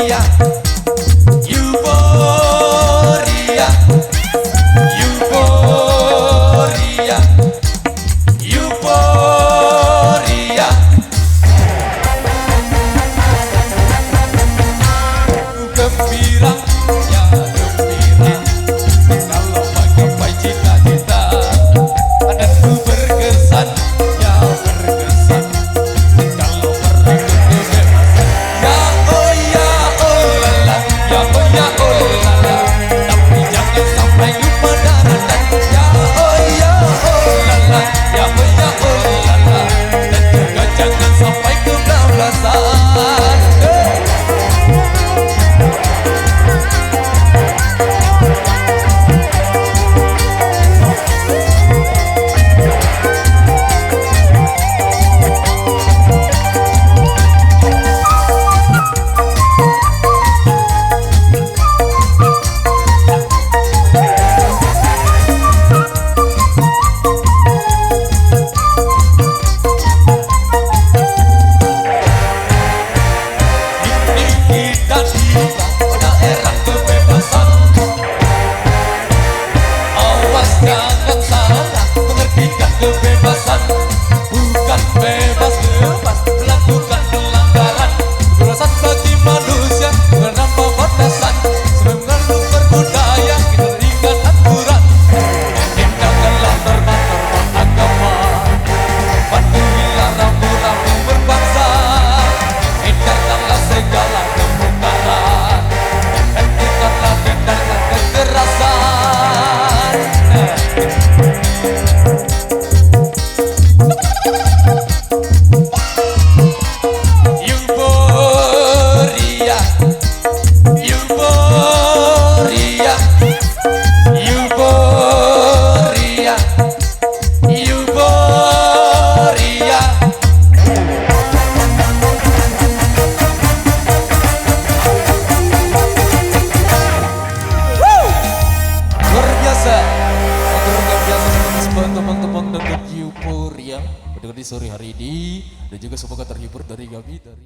Euforia, euforia, euforia. Gembira, ya gembira. Kalau menggapai cita-cita, dan ku berkesan, ya berkesan. Kalau meraih kebebasan, ya oh ya oh lala, ya oh ya oh lala. Tapi jangan sampai lupa daratan, ya oh ya oh lala, ya oh ya oh lala. Dan juga jangan sampai kebablasan. Jangan salah mengertikan kebebasan, bukan bebas-bebas melakukan pelanggaran. Kebebasan bagi manusia tanpa batasan, sebelum berbudaya kita terikat aturan. Hindarilah norma-norma agama, patuhilah rambu-rambu berbangsa. Hindarkanlah segala kemungkaran, hentikanlah tindakan kekerasan. Euforia, euforia, euforia, euforia. Luar biasa. Luar biasa teman-teman dari Euforia pada di sore hari ini, dan juga semoga terhibur dari Gabi dari